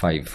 5.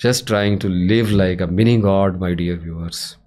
just trying to live like a mini god, my dear viewers.